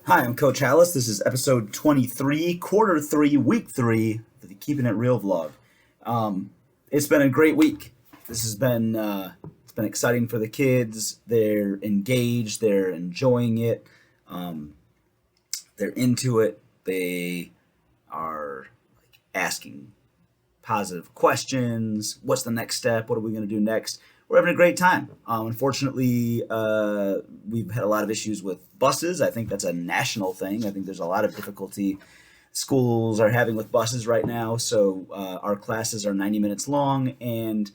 Hi, I'm Coach Hallis. This is episode 23, quarter three, week three of the Keeping It Real vlog. Um, it's been a great week. This has been it's been exciting for the kids. They're engaged. They're enjoying it. Um, they're into it. They are asking positive questions. What's the next step? What are we going to do next? We're having a great time. Unfortunately, we've had a lot of issues with buses. I think that's a national thing. I think there's a lot of difficulty schools are having with buses right now. So our classes are 90 minutes long, and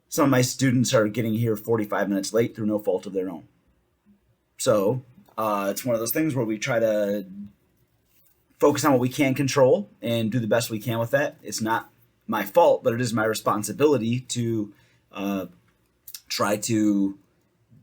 some of my students are getting here 45 minutes late through no fault of their own. So it's one of those things where we try to focus on what we can control and do the best we can with that. It's not my fault, but it is my responsibility to uh, try to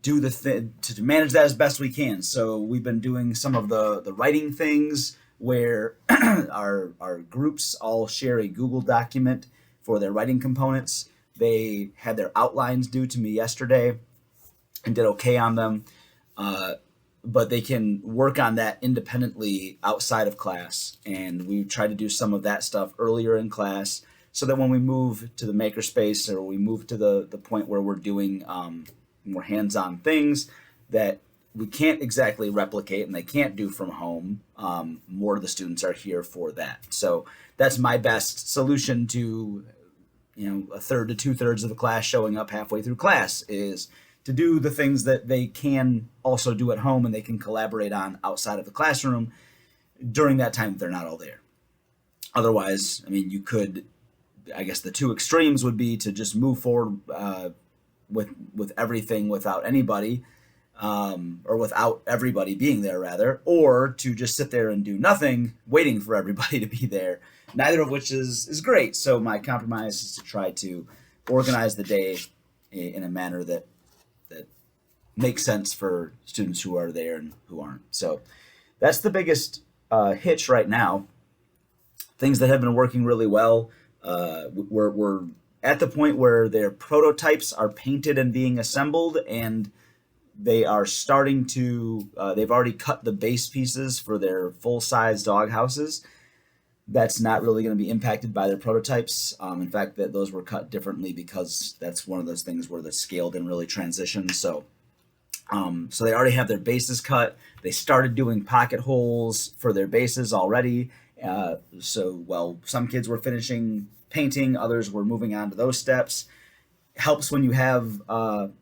do to manage that as best we can. So we've been doing some of the writing things where our groups all share a Google document for their writing components. They had their outlines due to me yesterday and did okay on them. But they can work on that independently outside of class. And we try to do some of that stuff earlier in class so that when we move to the makerspace or we move to the point where we're doing more hands-on things that we can't exactly replicate and they can't do from home, more of the students are here for that. So that's my best solution to, a third to two-thirds of the class showing up halfway through class is to do the things that they can also do at home and they can collaborate on outside of the classroom during that time that they're not all there. Otherwise, you could, I guess the two extremes would be to just move forward with everything without anybody, or without everybody being there rather, or to just sit there and do nothing, waiting for everybody to be there. Neither of which is great. So my compromise is to try to organize the day in a manner that makes sense for students who are there and who aren't. So that's the biggest hitch right now. Things that have been working really well. We're at the point where their prototypes are painted and being assembled, and they are starting to. They've already cut the base pieces for their full-size dog houses. That's not really going to be impacted by their prototypes. In fact, that those were cut differently because that's one of those things where the scale didn't really transition. So they already have their bases cut. They started doing pocket holes for their bases already. Some kids were finishing painting, others were moving on to those steps. Helps when you have 5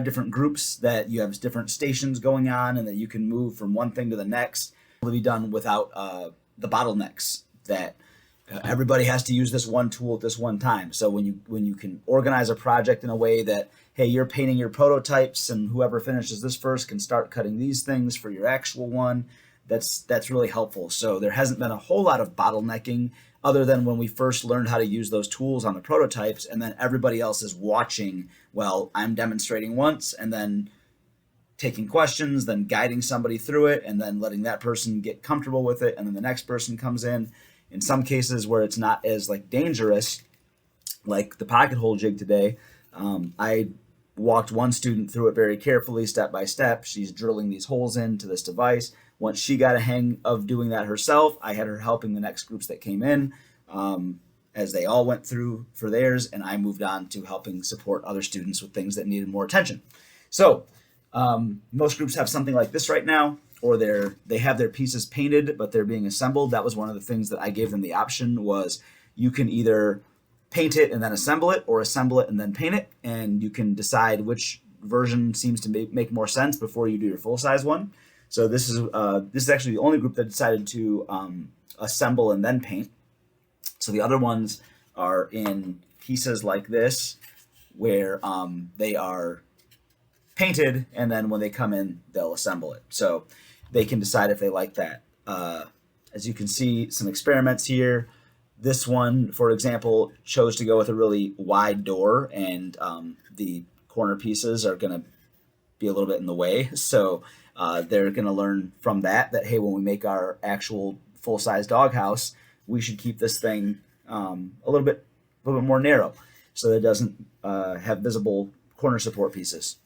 different groups that you have different stations going on and that you can move from one thing to the next. It'll be done without the bottlenecks that everybody has to use this one tool at this one time. So when you can organize a project in a way that, hey, you're painting your prototypes and whoever finishes this first can start cutting these things for your actual one, that's really helpful. So there hasn't been a whole lot of bottlenecking other than when we first learned how to use those tools on the prototypes, and then everybody else is watching. Well, I'm demonstrating once and then taking questions, then guiding somebody through it, and then letting that person get comfortable with it, and then the next person comes in. In some cases where it's not as dangerous, like the pocket hole jig today, I walked one student through it very carefully, step by step. She's drilling these holes into this device. Once she got a hang of doing that herself, I had her helping the next groups that came in as they all went through for theirs, and I moved on to helping support other students with things that needed more attention. So most groups have something like this right now, or they have their pieces painted, but they're being assembled. That was one of the things that I gave them the option was you can either paint it and then assemble it, or assemble it and then paint it, and you can decide which version seems to make more sense before you do your full size one. So this is actually the only group that decided to assemble and then paint. So the other ones are in pieces like this, where they are painted, and then when they come in, they'll assemble it. So they can decide if they like that. As you can see, some experiments here. This one, for example, chose to go with a really wide door, and the corner pieces are going to be a little bit in the way. So they're going to learn from that, hey, when we make our actual full-size doghouse, we should keep this thing a little bit more narrow so that it doesn't have visible corner support pieces.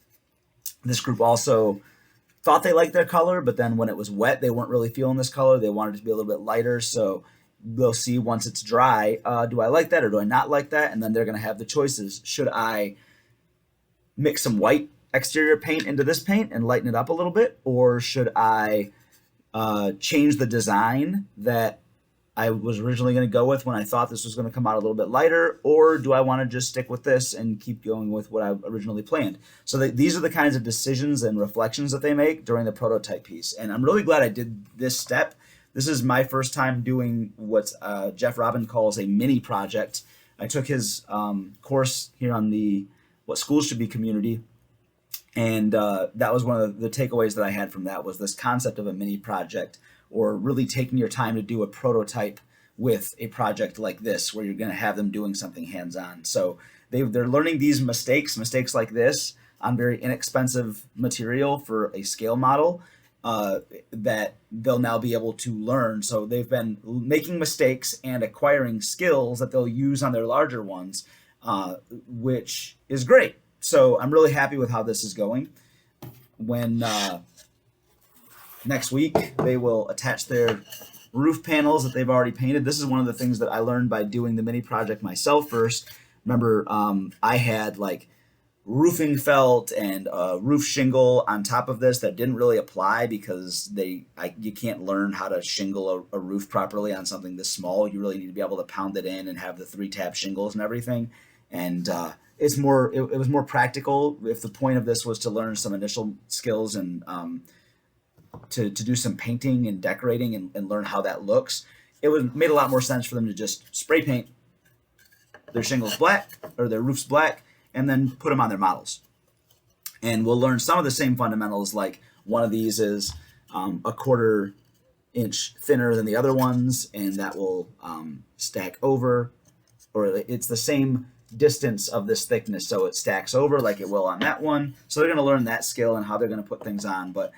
This group also thought they liked their color, but then when it was wet, they weren't really feeling this color. They wanted it to be a little bit lighter. So they'll see once it's dry, do I like that or do I not like that? And then they're going to have the choices. Should I mix some white exterior paint into this paint and lighten it up a little bit? Or should I change the design that I was originally going to go with when I thought this was going to come out a little bit lighter, or do I want to just stick with this and keep going with what I originally planned? So these are the kinds of decisions and reflections that they make during the prototype piece. And I'm really glad I did this step. This is my first time doing what Jeff Robin calls a mini project. I took his course here on the What Schools Should Be community. And that was one of the takeaways that I had from that was this concept of a mini project, or really taking your time to do a prototype with a project like this, where you're going to have them doing something hands-on. So they're learning these mistakes like this on very inexpensive material for a scale model that they'll now be able to learn. So they've been making mistakes and acquiring skills that they'll use on their larger ones, which is great. So I'm really happy with how this is going. When next week they will attach their roof panels that they've already painted. This is one of the things that I learned by doing the mini project myself first. Remember, I had like roofing felt and roof shingle on top of this that didn't really apply because you can't learn how to shingle a roof properly on something this small. You really need to be able to pound it in and have the 3-tab shingles and everything. And it was more practical if the point of this was to learn some initial skills and to do some painting and decorating and learn how that looks. It made a lot more sense for them to just spray paint their shingles black or their roofs black and then put them on their models. And we'll learn some of the same fundamentals, like one of these is a 1/4 inch thinner than the other ones, and that will stack over, or it's the same distance of this thickness, so it stacks over like it will on that one. So they're going to learn that skill and how they're going to put things on. But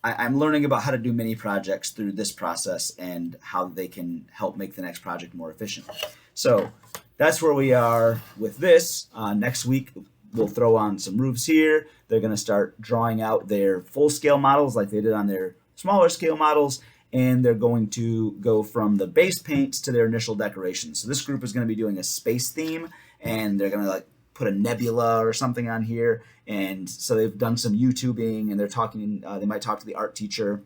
I'm learning about how to do mini projects through this process and how they can help make the next project more efficient. So that's where we are with this. Next week, we'll throw on some roofs here. They're going to start drawing out their full-scale models like they did on their smaller scale models, and they're going to go from the base paints to their initial decorations. So this group is going to be doing a space theme, and they're going to like put a nebula or something on here. And so they've done some YouTubing, and they're talking. They might talk to the art teacher,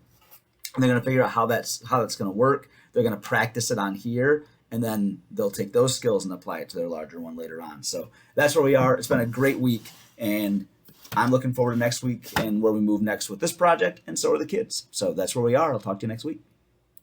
and they're going to figure out how that's going to work. They're going to practice it on here, and then they'll take those skills and apply it to their larger one later on. So that's where we are. It's been a great week, and I'm looking forward to next week and where we move next with this project, and so are the kids. So that's where we are. I'll talk to you next week.